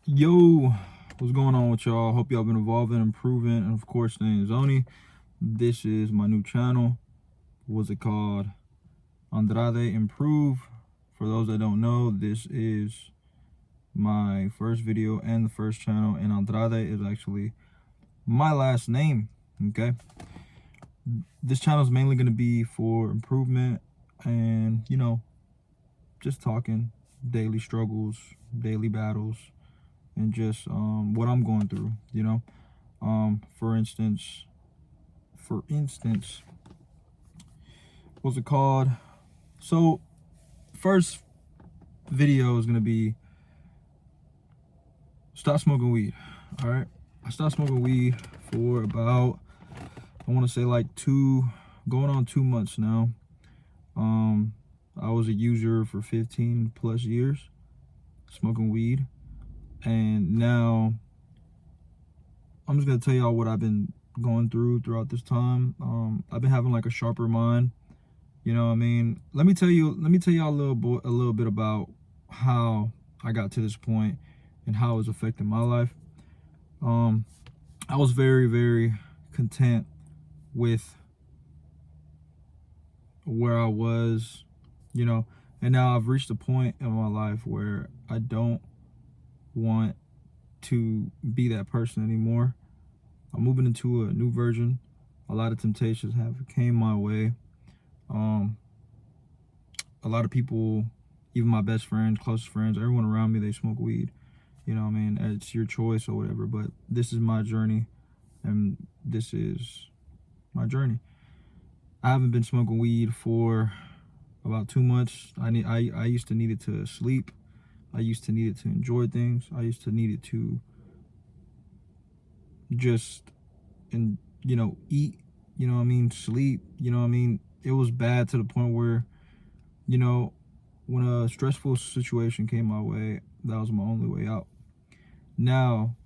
Yo, what's going on with y'all? Hope y'all been evolving, improving, and of course staying Zoni. This is my new channel. What's it called? Andrade Improve. For those that don't know, this is my first video and the first channel, and Andrade is actually my last name. Okay. This channel is mainly going to be for improvement and, just talking daily struggles, daily battles, and just what I'm going through, for instance, what's it called? So first video is gonna be stop smoking weed. All right, I stopped smoking weed for about, I want to say like going on 2 months now. I was a user for 15 plus years smoking weed, and now I'm just gonna tell y'all what I've been going through throughout this time. I've been having like a sharper mind. You know what I mean? Let me tell y'all a little bit about how I got to this point and how it's affecting my life. I was very, very content with where I was, and now I've reached a point in my life where I don't want to be that person anymore. I'm moving into a new version. A lot of temptations have came my way. A lot of people, even my best friends, closest friends, everyone around me, they smoke weed. You know what I mean? It's your choice or whatever, but this is my journey, and this is my journey. I haven't been smoking weed for about 2 months. I used to need it to sleep. I used to need it to enjoy things. I used to need it to just, and eat, sleep, it was bad to the point where, when a stressful situation came my way, that was my only way out. Now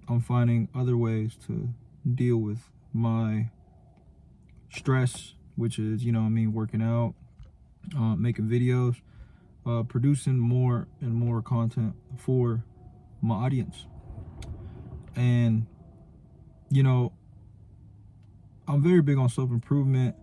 I'm finding other ways to deal with my stress, which is, working out, making videos, producing more and more content for my audience. And, I'm very big on self-improvement.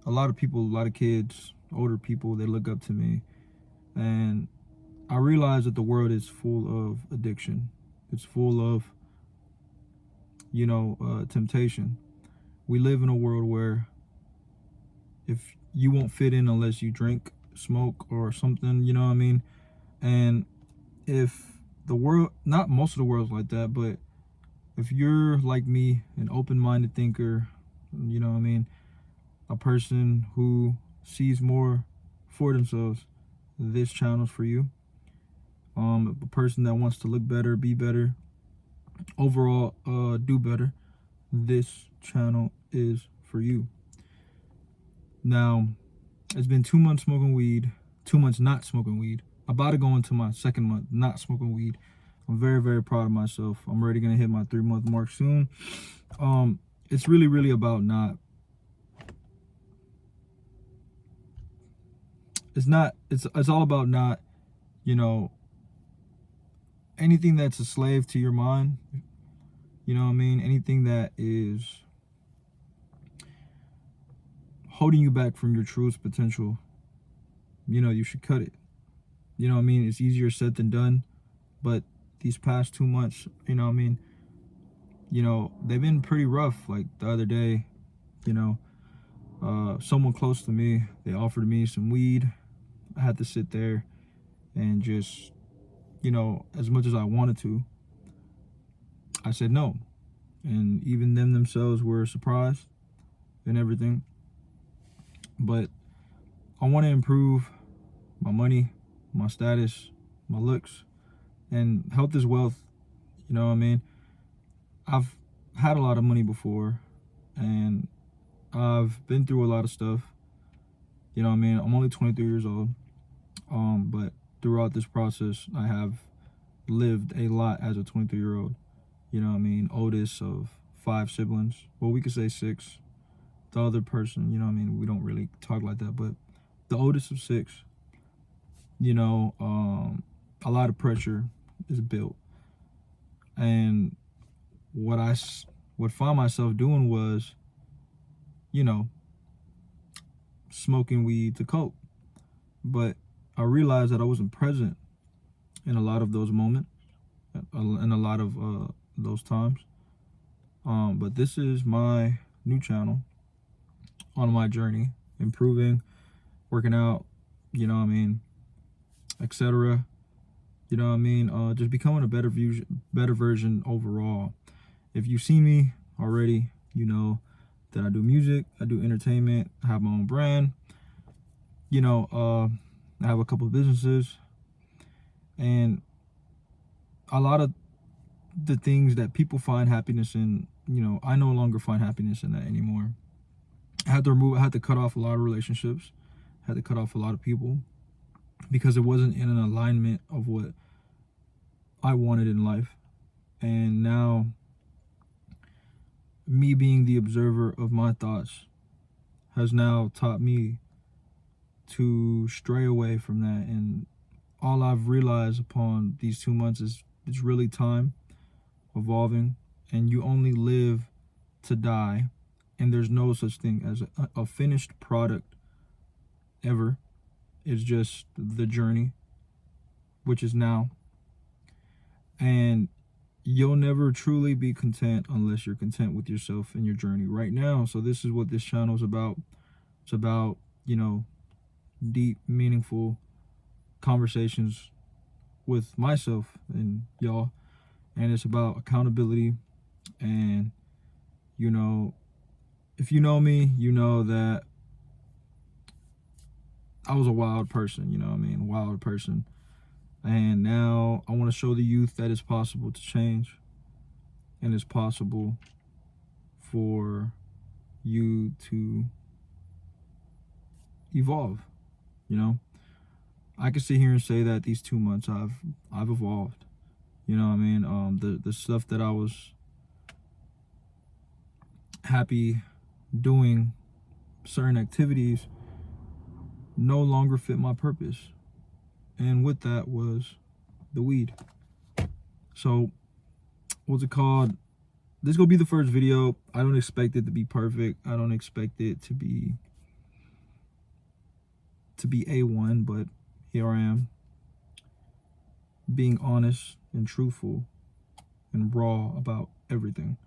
A lot of people, a lot of kids, older people, they look up to me. And I realize that the world is full of addiction. It's full of, temptation. We live in a world where if you won't fit in unless you drink, smoke, or something, you know what I mean? And if the world, not most of the world's like that, but if you're like me, an open-minded thinker, you know what I mean, a person who sees more for themselves, this channel's for you. A person that wants to look better, be better, overall, do better, this channel is for you. Now, it's been 2 months smoking weed, 2 months not smoking weed. About to go into my second month not smoking weed. I'm very, very proud of myself. I'm already gonna hit my 3-month mark soon. It's really, really about not. It's all about not, anything that's a slave to your mind. You know what I mean? Anything that is holding you back from your truest potential, you should cut it. You know what I mean? It's easier said than done, but these past 2 months, they've been pretty rough. Like the other day, someone close to me, they offered me some weed. I had to sit there and just, as much as I wanted to, I said no. And even them themselves were surprised and everything. But I want to improve my money, my status, my looks, and health is wealth. You know what I mean? I've had a lot of money before, and I've been through a lot of stuff. You know what I mean? I'm only 23 years old. But throughout this process, I have lived a lot as a 23-year-old. You know what I mean? Oldest of 5 siblings. Well, we could say 6. The other person, we don't really talk like that, but the oldest of 6. A lot of pressure, is built. And what I would find myself doing was, you know, smoking weed to cope. But I realized that I wasn't present in a lot of those moments, in a lot of those times. But this is my new channel on my journey, improving, working out, you know what I mean, etc. You know what I mean? Just becoming a better version overall. If you've seen me already, you know that I do music, I do entertainment, I have my own brand. You know, I have a couple of businesses, and a lot of the things that people find happiness in, you know, I no longer find happiness in that anymore. I had to cut off a lot of relationships, I had to cut off a lot of people because it wasn't in an alignment of what I wanted in life. And now, me being the observer of my thoughts has now taught me to stray away from that. And all I've realized upon these 2 months is it's really time evolving, and you only live to die, and there's no such thing as a finished product ever. It's just the journey, which is now. And you'll never truly be content unless you're content with yourself and your journey right now. So this is what this channel is about. It's about, you know, deep, meaningful conversations with myself and y'all. And it's about accountability. And, you know, if you know me, you know that I was a wild person, you know what I mean? Wild person. And now I want to show the youth that it's possible to change, and it's possible for you to evolve. You know, I can sit here and say that these 2 months I've evolved. You know what I mean? The stuff that I was happy doing, certain activities, no longer fit my purpose. And with that was the weed. So, what's it called? This is gonna be the first video. I don't expect it to be perfect. I don't expect it to be A1, but here I am, being honest and truthful and raw about everything.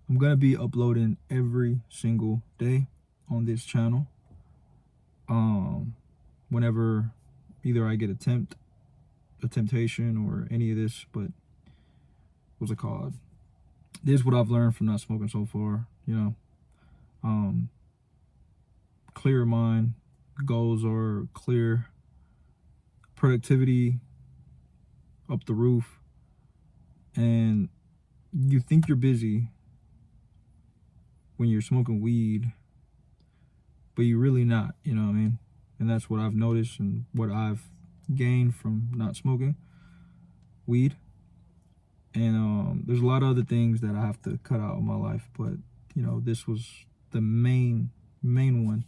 I'm gonna be uploading every single day on this channel. Whenever either I get a temptation or any of this, but what's it called? This is what I've learned from not smoking so far, you know. Clear mind, goals are clear, productivity up the roof, and you think you're busy when you're smoking weed, but you're really not, you know what I mean? And that's what I've noticed and what I've gained from not smoking weed. And there's a lot of other things that I have to cut out of my life, but you know, this was the main one.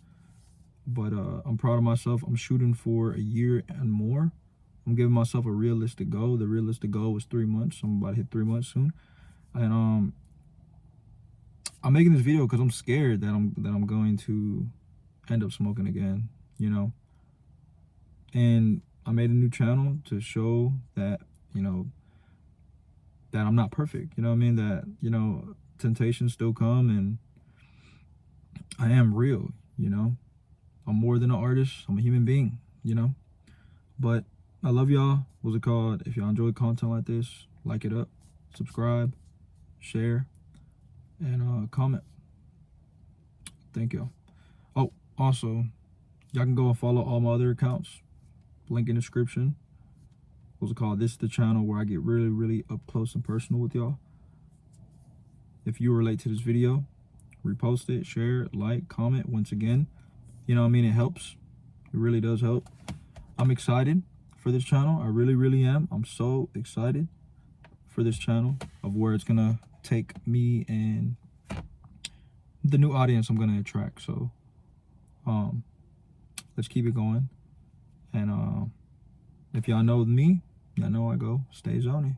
But I'm proud of myself. I'm shooting for a year and more. I'm giving myself a realistic goal. The realistic goal was 3 months. I'm about to hit 3 months soon. And I'm making this video because I'm scared that I'm going to end up smoking again, you know. And I made a new channel to show that, you know, that I'm not perfect, you know what I mean? That, you know, temptations still come, and I am real, you know. I'm more than an artist. I'm a human being, you know. But I love y'all. What's it called? If y'all enjoy content like this, like it up, subscribe, share, and comment. Thank y'all. Oh, also, y'all can go and follow all my other accounts. Link in the description. What's it called? This is the channel where I get really up close and personal with y'all. If you relate to this video, repost it, share it, like, comment. Once again, you know what I mean? It helps. It really does help. I'm excited for this channel. I really am. I'm so excited for this channel, of where it's gonna take me and the new audience I'm gonna attract. So let's keep it going. And if y'all know me, Y'all know I go. Stay zoning.